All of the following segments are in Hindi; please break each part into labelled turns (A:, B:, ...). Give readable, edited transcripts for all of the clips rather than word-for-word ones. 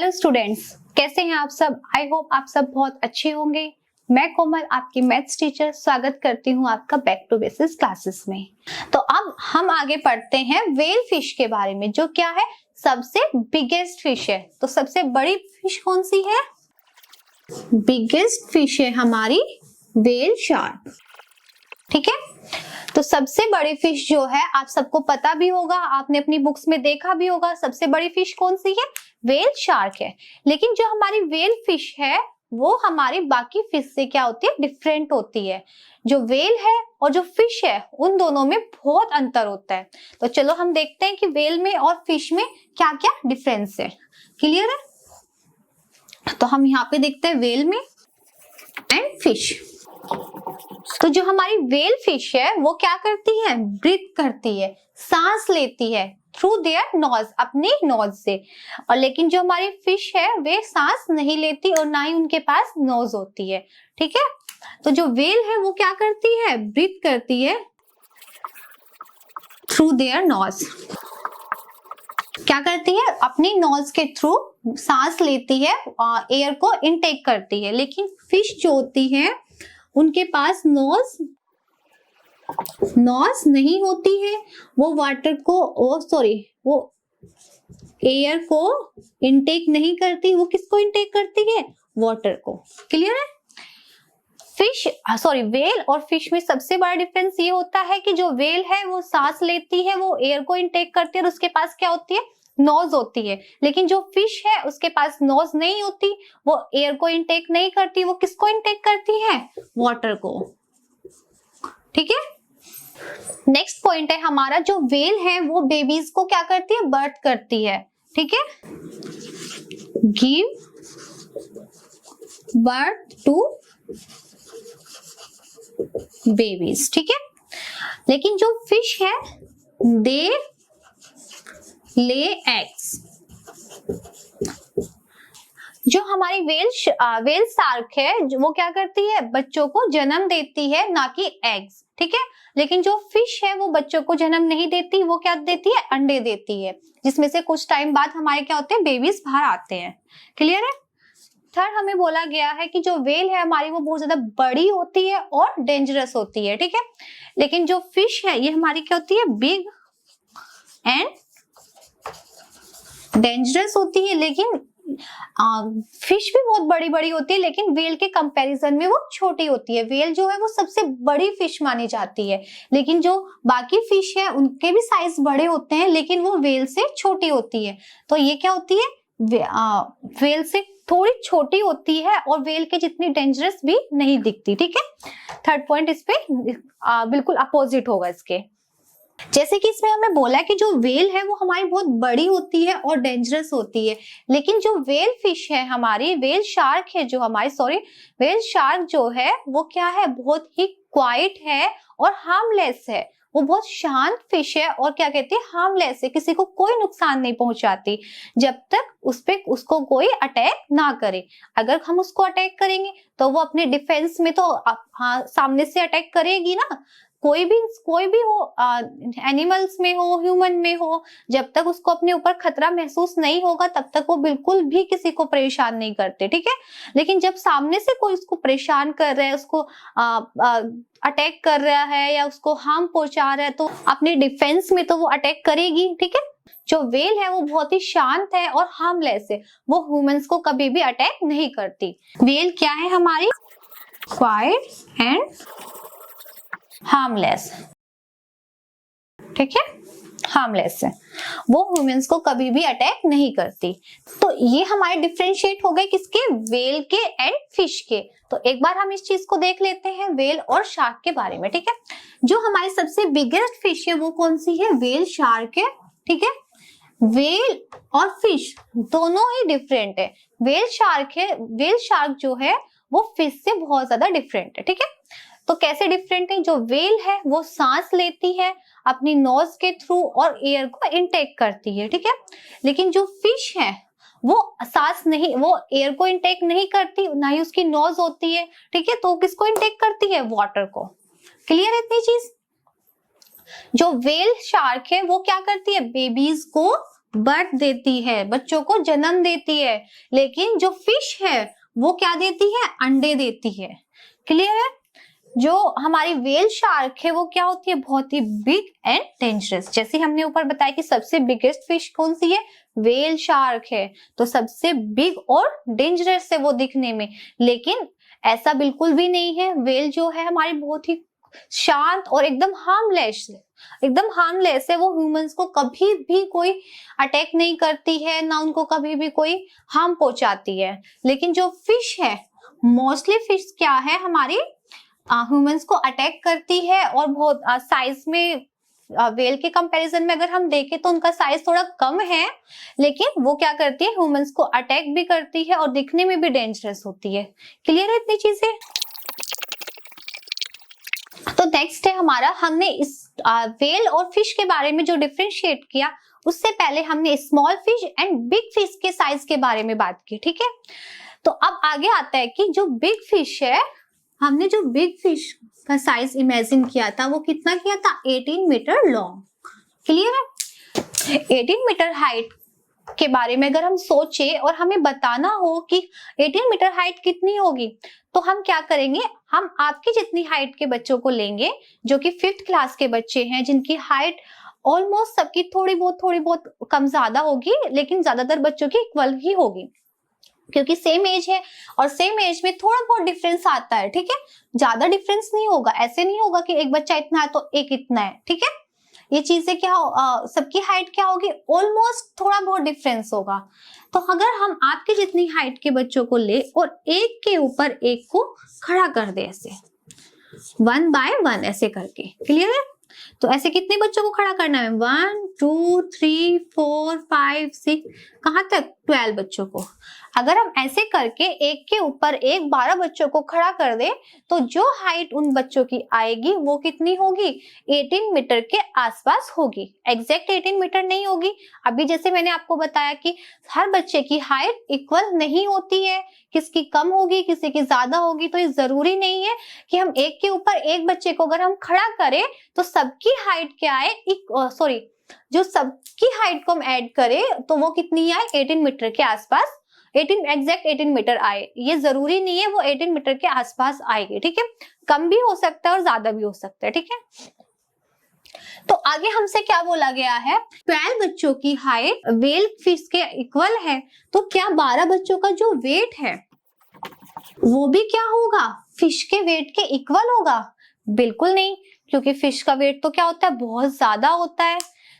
A: हेलो स्टूडेंट्स, कैसे हैं आप सब। आई होप आप सब बहुत अच्छे होंगे। मैं कोमल, आपकी मैथ्स टीचर, स्वागत करती हूं आपका बैक टू बेसिक्स क्लासेस में। तो अब हम आगे पढ़ते हैं व्हेल फिश के बारे में, जो क्या है, सबसे बिगेस्ट फिश है। तो सबसे बड़ी फिश कौन सी है? बिगेस्ट फिश है हमारी व्हेल शार्क। ठीक है, तो सबसे बड़ी फिश जो है, आप सबको पता भी होगा, आपने अपनी बुक्स में देखा भी होगा, सबसे बड़ी फिश कौन सी है? व्हेल शार्क है। लेकिन जो हमारी व्हेल फिश है वो हमारी बाकी फिश से क्या होती है? डिफरेंट होती है। जो व्हेल है और जो फिश है उन दोनों में बहुत अंतर होता है। तो चलो हम देखते हैं कि व्हेल में और फिश में क्या क्या डिफरेंस है। क्लियर है? तो हम यहाँ पे देखते हैं व्हेल में एंड फिश। तो जो हमारी व्हेल फिश है वो क्या करती है? ब्रीथ करती है, सांस लेती है थ्रू देयर नोज, अपनी नोज से। और लेकिन जो हमारी फिश है वे सांस नहीं लेती और ना ही उनके पास नोज होती है। ठीक है, तो जो व्हेल है वो क्या करती है? ब्रीथ करती है थ्रू देयर नोज। क्या करती है? अपनी नोज के थ्रू सांस लेती है, एयर को इनटेक करती है। लेकिन फिश जो होती है उनके पास नोज नहीं होती है। वो वाटर को वो एयर को इनटेक नहीं करती। वो किसको इनटेक करती है? वाटर को। क्लियर है? व्हेल और फिश में सबसे बड़ा डिफरेंस ये होता है कि जो व्हेल है वो सांस लेती है, वो एयर को इनटेक करती है और उसके पास क्या होती है? नोज होती है। लेकिन जो फिश है उसके पास नोज नहीं होती, वो एयर को इनटेक नहीं करती। वो किसको इनटेक करती है? वाटर को। ठीक है, नेक्स्ट पॉइंट है हमारा, जो व्हेल है वो बेबीज को क्या करती है? बर्थ करती है। ठीक है, गिव बर्थ टू बेबीज। ठीक है, लेकिन जो फिश है दे ले एग्स। जो हमारी व्हेल शार्क है वो क्या करती है? बच्चों को जन्म देती है, ना कि एग्स। ठीक है, लेकिन जो फिश है वो बच्चों को जन्म नहीं देती, वो क्या देती है? अंडे देती है, जिसमें से कुछ टाइम बाद हमारे क्या होते हैं? बेबीज बाहर आते हैं। क्लियर है? थर्ड, हमें बोला गया है कि जो व्हेल है हमारी वो बहुत ज्यादा बड़ी होती है और डेंजरस होती है। ठीक है, लेकिन जो फिश है ये हमारी क्या होती है? बिग एंड डेंजरस होती है। लेकिन फिश भी बहुत बड़ी बड़ी होती है, लेकिन व्हेल के कंपैरिजन में वो छोटी होती है। व्हेल जो है वो सबसे बड़ी फिश मानी जाती है, लेकिन जो बाकी फिश है उनके भी साइज बड़े होते हैं, लेकिन वो व्हेल से छोटी होती है। तो ये क्या होती है? व्हेल से थोड़ी छोटी होती है और व्हेल के जितनी डेंजरस भी नहीं दिखती। ठीक है, थर्ड पॉइंट इस पे बिल्कुल अपोजिट होगा इसके। जैसे कि इसमें हमें बोला कि जो व्हेल है वो हमारी बहुत बड़ी होती है और डेंजरस होती है, लेकिन जो व्हेल फिश है हमारी, व्हेल शार्क है जो हमारी, व्हेल शार्क जो है वो क्या है? बहुत ही क्वाइट है और हार्मलेस है। वो बहुत शांत फिश है और क्या कहते हैं? हार्मलेस है, किसी को कोई नुकसान नहीं पहुंचाती जब तक उसको कोई अटैक ना करे। अगर हम उसको अटैक करेंगे तो वो अपने डिफेंस में तो सामने से अटैक करेगी ना। कोई भी हो, एनिमल्स में हो, ह्यूमन में हो, जब तक उसको अपने ऊपर खतरा महसूस नहीं होगा तब तक वो बिल्कुल भी किसी को परेशान नहीं करते। ठीक है, लेकिन जब सामने से कोई उसको परेशान कर रहा है, उसको अटैक कर रहा है या उसको हार्म पहुंचा रहा है, तो अपने डिफेंस में तो वो अटैक करेगी। ठीक है, जो व्हेल है वो बहुत ही शांत है और हार्मलेस है, वो ह्यूमंस को कभी भी अटैक नहीं करती। व्हेल क्या है हमारी? Quiet and harmless. ठीक है, हार्मलेस है, वो ह्यूमंस को कभी भी अटैक नहीं करती। तो ये हमारे डिफरेंशिएट हो गए किसके? व्हेल के एंड फिश के। तो एक बार हम इस चीज को देख लेते हैं व्हेल और शार्क के बारे में। ठीक है, जो हमारी सबसे बिगेस्ट फिश है वो कौन सी है? व्हेल शार्क है। ठीक है, व्हेल और फिश दोनों ही डिफरेंट है। व्हेल शार्क जो है वो फिश से बहुत ज्यादा डिफरेंट है। ठीक है, तो कैसे डिफरेंट है? जो व्हेल है वो सांस लेती है अपनी नोज के थ्रू और एयर को इनटेक करती है। ठीक है, लेकिन जो फिश है वो एयर को इनटेक नहीं करती, ना ही उसकी नोज होती है। ठीक है, तो किसको इनटेक करती है? वाटर को। क्लियर है इतनी चीज? जो व्हेल शार्क है वो क्या करती है? बेबीज को बर्थ देती है, बच्चों को जन्म देती है, लेकिन जो फिश है वो क्या देती है, अंडे देती है। क्लियर है? जो हमारी वेल शार्क है वो क्या होती है, बहुत ही बिग एंड डेंजरस। जैसे हमने ऊपर बताया कि सबसे बिगेस्ट फिश कौन सी है, वेल शार्क है, तो सबसे बिग और डेंजरस है वो दिखने में, लेकिन ऐसा बिल्कुल भी नहीं है। वेल जो है हमारी बहुत ही शांत और एकदम हार्मलेस है, वो ह्यूमंस को कभी भी कोई अटैक नहीं करती है, ना उनको कभी भी कोई हार्म पहुंचाती है। लेकिन जो फिश है, मोस्टली फिश क्या है हमारी ह्यूमंस को अटैक करती है, और बहुत साइज में वेल के कंपैरिजन में अगर हम देखें तो उनका साइज थोड़ा कम है, लेकिन वो क्या करती है, ह्यूमंस को अटैक भी करती है और दिखने में भी डेंजरस होती है। क्लियर है इतनी चीजें? तो नेक्स्ट है हमारा, हमने इस वेल और फिश के बारे में जो डिफरेंशिएट किया, उससे पहले हमने small fish and big fish के साइज के बारे में बात की। ठीक है, तो अब आगे आता है कि जो बिग फिश है, हमने जो बिग फिश का साइज इमेजिन किया था वो कितना किया था, 18 मीटर लॉन्ग। क्लियर है? 18 मीटर हाइट के बारे में अगर हम सोचे और हमें बताना हो कि 18 मीटर हाइट कितनी होगी, तो हम क्या करेंगे, हम आपकी जितनी हाइट के बच्चों को लेंगे, जो कि 5th क्लास के बच्चे हैं, जिनकी हाइट ऑलमोस्ट सबकी थोड़ी बहुत कम ज्यादा होगी, लेकिन ज्यादातर बच्चों की इक्वल ही होगी, क्योंकि सेम एज है और सेम एज में थोड़ा बहुत डिफरेंस आता है। ठीक है, ज्यादा डिफरेंस नहीं होगा, ऐसे नहीं होगा कि एक बच्चा इतना है तो एक इतना है। ठीक है, ये चीजें क्या सबकी हाइट क्या होगी, ऑलमोस्ट थोड़ा बहुत डिफरेंस होगा। तो अगर हम आपके जितनी हाइट के बच्चों को ले और एक के ऊपर एक को खड़ा कर दे, ऐसे 1 by 1 ऐसे करके, क्लियर है? तो ऐसे कितने बच्चों को खड़ा करना है, 1 2 3 4 5 6, कहां तक, 12 बच्चों को। अगर हम ऐसे करके एक के ऊपर एक 12 बच्चों को खड़ा कर दे, तो जो हाइट उन बच्चों की आएगी वो कितनी होगी, 18 मीटर के आसपास होगी। एग्जैक्ट 18 मीटर नहीं होगी। अभी जैसे मैंने आपको बताया कि हर बच्चे की हाइट इक्वल नहीं होती है, किसकी कम होगी, किसी की ज्यादा होगी। तो ये जरूरी नहीं है कि हम एक के ऊपर एक बच्चे को अगर हम खड़ा करें तो सबकी हाइट क्या आए, जो सबकी हाइट को हम ऐड करें तो वो कितनी आए, 18 मीटर के आसपास, एग्जैक्ट 18 मीटर आए। ये जरूरी नहीं है वो 18 मीटर के आसपास आएगी। ठीक है, कम भी हो सकता है और ज्यादा भी हो सकता है। ठीक है, तो आगे हमसे क्या बोला गया है, 12 बच्चों की हाइट वेल फिश के इक्वल है, तो क्या 12 बच्चों का जो वेट है वो भी क्या होगा, फिश के वेट के इक्वल होगा? बिल्कुल नहीं, क्योंकि फिश का वेट तो क्या होता है, बहुत ज्यादा होता है।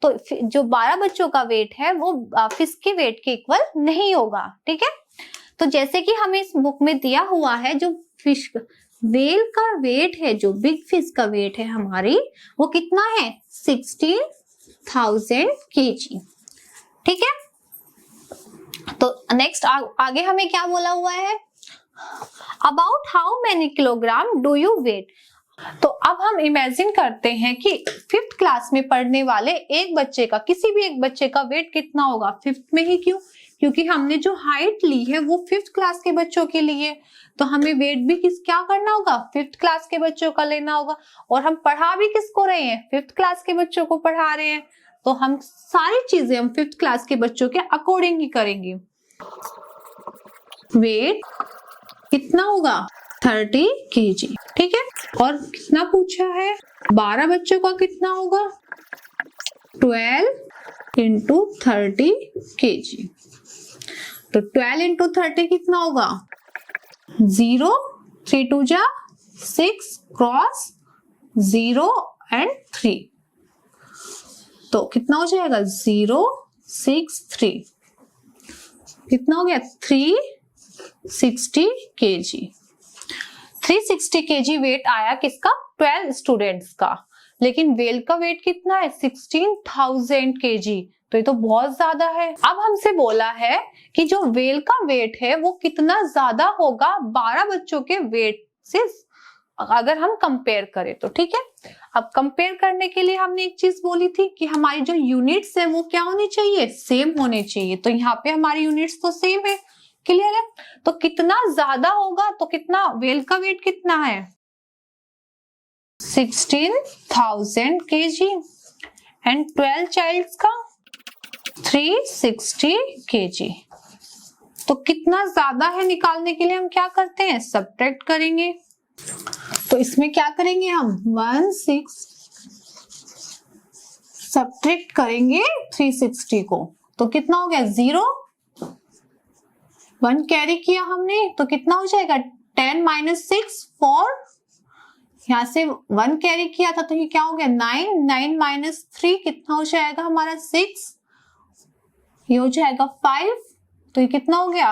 A: तो जो 12 बच्चों का वेट है वो फिश के वेट के इक्वल नहीं होगा। ठीक है, तो जैसे कि हमें इस बुक में दिया हुआ है, जो फिश वेल का वेट है, जो बिग फिश का वेट है हमारी, वो कितना है, 16,000 kg। ठीक है, तो नेक्स्ट आगे हमें क्या बोला हुआ है, about how many kilogram do you weigh. तो अब हम इमेजिन करते हैं कि 5th क्लास में पढ़ने वाले एक बच्चे का, किसी भी एक बच्चे का वेट कितना होगा, 5th में ही क्यों, क्योंकि हमने जो हाइट ली है वो 5th क्लास के बच्चों के लिए, तो हमें वेट भी क्या करना होगा, 5th क्लास के बच्चों का लेना होगा। और हम पढ़ा भी किसको रहे हैं, 5th क्लास के बच्चों को पढ़ा रहे हैं, तो हम सारी चीजें हम 5th क्लास के बच्चों के अकॉर्डिंग ही करेंगे। वेट कितना होगा, 30 kg। ठीक है, और कितना पूछा है, 12 बच्चों का कितना होगा, 12 into 30 kg। तो 12 into 30 कितना होगा, 0 3 2 जा 6 क्रॉस 0 and 3, तो कितना हो जाएगा, 0 6 3, कितना हो गया, 360 kg। 360 kg वेट आया किसका, 12 स्टूडेंट्स का। लेकिन वेल का वेट कितना है, 16,000 kg, तो ये तो बहुत ज्यादा है। अब हमसे बोला है कि जो वेल का वेट है वो कितना ज्यादा होगा 12 बच्चों के वेट से अगर हम कंपेयर करें तो। ठीक है, अब कंपेयर करने के लिए हमने एक चीज बोली थी कि हमारी जो यूनिट्स है वो क्या होनी चाहिए, सेम होने चाहिए। तो यहाँ पे हमारी यूनिट्स तो सेम है। क्लियर है, तो कितना ज्यादा होगा, तो कितना, वेल का वेट कितना है, 16,000 kg एंड 12 चाइल्ड्स का 360 kg। तो कितना ज्यादा है निकालने के लिए हम क्या करते हैं, सब्ट्रैक्ट करेंगे। तो इसमें क्या करेंगे हम 16 सब्ट्रैक्ट करेंगे 360 को, तो कितना हो गया 0, 1 कैरी किया हमने तो कितना हो जाएगा 10 - 6 4, यहां से 1 कैरी किया था तो ये क्या हो गया 9, 9 - 3 कितना हो जाएगा हमारा 6, ये हो जाएगा 5, तो ये कितना हो गया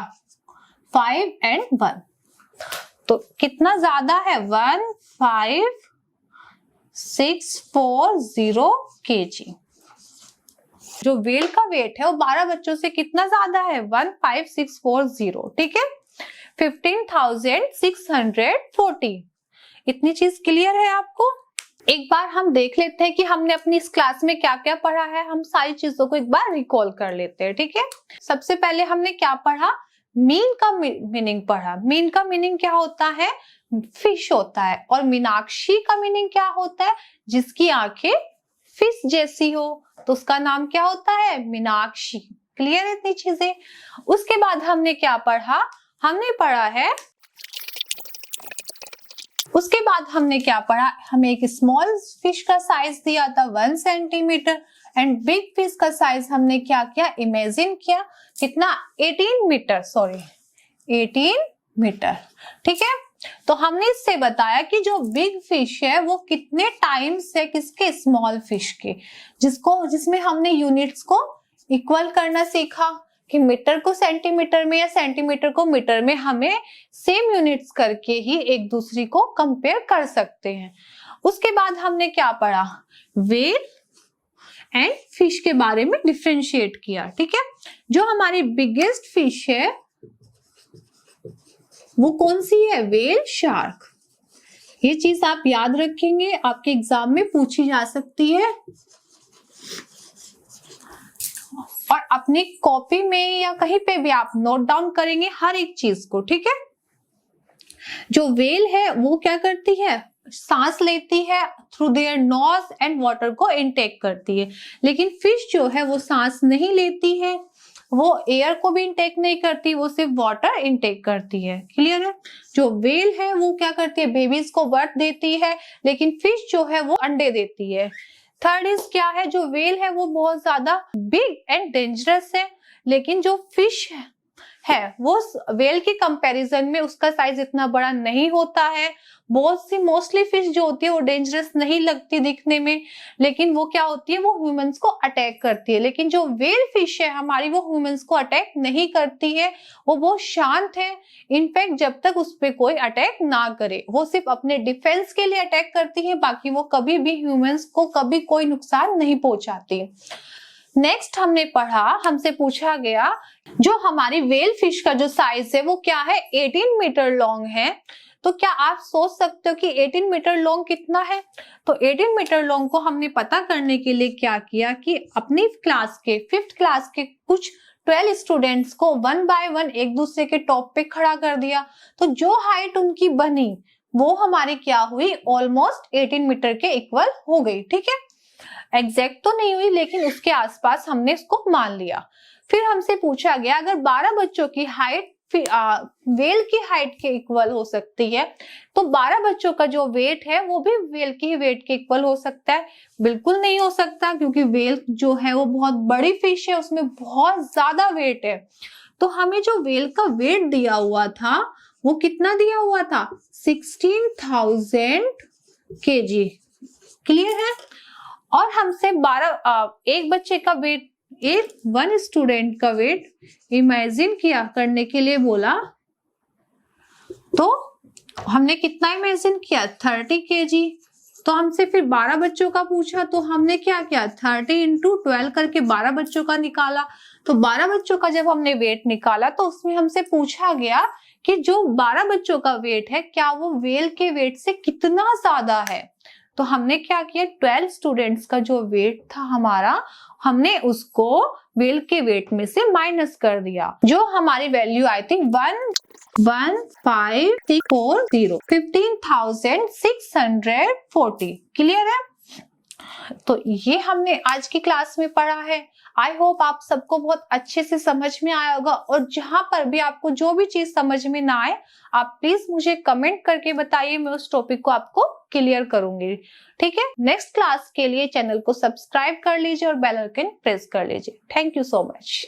A: 5 और 1, तो कितना ज्यादा है 15640 kg। जो व्हेल का वेट है वो 12 बच्चों से कितना ज्यादा है 15640, ठीक है 15,640। इतनी चीज क्लियर है आपको। एक बार हम देख लेते हैं कि हमने अपनी इस क्लास में क्या क्या पढ़ा है, हम सारी चीजों को एक बार रिकॉल कर लेते हैं, ठीक है। सबसे पहले हमने क्या पढ़ा, मीन का मीनिंग पढ़ा। मीन का मीनिंग क्या होता है, फिश होता है। और मीनाक्षी का मीनिंग क्या होता है, जिसकी आंखें फिश जैसी हो, तो उसका नाम क्या होता है, मीनाक्षी। क्लियर है इतनी चीजें। उसके बाद हमने क्या पढ़ा, हमने पढ़ा है, उसके बाद हमने क्या पढ़ा, हमें एक स्मॉल फिश का साइज दिया था 1 सेंटीमीटर एंड बिग फिश का साइज हमने क्या किया, इमेजिन किया, कितना 18 मीटर, सॉरी 18 मीटर, ठीक है। तो हमने इससे बताया कि जो बिग फिश है वो कितने टाइम्स है किसके, स्मॉल फिश के, जिसमें हमने यूनिट्स को इक्वल करना सीखा कि मीटर को सेंटीमीटर में या सेंटीमीटर को मीटर में हमें सेम यूनिट्स करके ही एक दूसरी को कंपेयर कर सकते हैं। उसके बाद हमने क्या पढ़ा, व्हेल एंड फिश के बारे में डिफरेंशिएट किया, ठीक है। जो हमारी बिगेस्ट फिश है वो कौन सी है, व्हेल शार्क। ये चीज आप याद रखेंगे, आपके एग्जाम में पूछी जा सकती है। और अपनी कॉपी में या कहीं पे भी आप नोट डाउन करेंगे हर एक चीज को, ठीक है। जो व्हेल है वो क्या करती है, सांस लेती है through their nose and water को इनटेक करती है। लेकिन फिश जो है वो सांस नहीं लेती है, वो एयर को भी इनटेक नहीं करती, वो सिर्फ वाटर इनटेक करती है। क्लियर है। जो व्हेल है वो क्या करती है, बेबीज को बर्थ देती है, लेकिन फिश जो है वो अंडे देती है। थर्ड इज क्या है, जो व्हेल है वो बहुत ज्यादा बिग एंड डेंजरस है, लेकिन जो फिश है वो व्हेल के कंपैरिजन में उसका साइज इतना बड़ा नहीं होता है। बहुत सी मोस्टली फिश जो होती है वो डेंजरस नहीं लगती दिखने में, लेकिन वो क्या होती है, वो ह्यूमंस को अटैक करती है। लेकिन जो व्हेल फिश है हमारी, वो ह्यूमंस को अटैक नहीं करती है, वो बहुत शांत है। इनफैक्ट जब तक उस पर कोई अटैक ना करे, वो सिर्फ अपने डिफेंस के लिए अटैक करती है, बाकी वो कभी भी ह्यूमंस को कभी कोई नुकसान नहीं पहुंचाती। नेक्स्ट हमने पढ़ा, हमसे पूछा गया जो हमारी व्हेल फिश का जो साइज है वो क्या है, 18 मीटर लॉन्ग है। तो क्या आप सोच सकते हो कि 18 मीटर लॉन्ग कितना है। तो 18 मीटर लॉन्ग को हमने पता करने के लिए क्या किया कि अपनी क्लास के 5th क्लास के कुछ 12 स्टूडेंट्स को 1 बाय 1 एक दूसरे के टॉप पे खड़ा कर दिया। तो जो हाइट उनकी बनी वो हमारी क्या हुई, ऑलमोस्ट 18 मीटर के इक्वल हो गई, ठीक है। एग्जैक्ट तो नहीं हुई, लेकिन उसके आसपास हमने इसको मान लिया। फिर हमसे पूछा गया अगर 12 बच्चों की हाइट व्हेल की हाइट के इक्वल हो सकती है, तो 12 बच्चों का जो वेट है वो भी व्हेल की वेट के इक्वल हो सकता है। बिल्कुल नहीं हो सकता, क्योंकि व्हेल जो है वो बहुत बड़ी फिश है, उसमें बहुत ज्यादा वेट है। तो हमें जो व्हेल का वेट दिया हुआ था वो कितना दिया हुआ था, 16,000 kg। क्लियर है। और हमसे 12 एक बच्चे का वेट, वन स्टूडेंट का वेट इमेजिन किया करने के लिए बोला, तो हमने कितना इमेजिन किया, 30 kg। तो हमसे फिर 12 बच्चों का पूछा, तो हमने क्या किया, 30 × 12 करके 12 बच्चों का निकाला। तो 12 बच्चों का जब हमने वेट निकाला तो उसमें हमसे पूछा गया कि जो 12 बच्चों का वेट है क्या वो व्हेल के वेट से कितना ज्यादा है। तो हमने क्या किया, 12 स्टूडेंट्स का जो वेट था हमारा, हमने उसको व्हेल के वेट में से माइनस कर दिया, जो हमारी वैल्यू आई थी 115,640, 15,640। क्लियर है। तो ये हमने आज की क्लास में पढ़ा है। आई होप आप सबको बहुत अच्छे से समझ में आया होगा, और जहां पर भी आपको जो भी चीज समझ में ना आए आप प्लीज मुझे कमेंट करके बताइए, मैं उस टॉपिक को आपको क्लियर करूंगी। ठीक है, नेक्स्ट क्लास के लिए चैनल को सब्सक्राइब कर लीजिए और बेल आइकन प्रेस कर लीजिए। Thank you so much.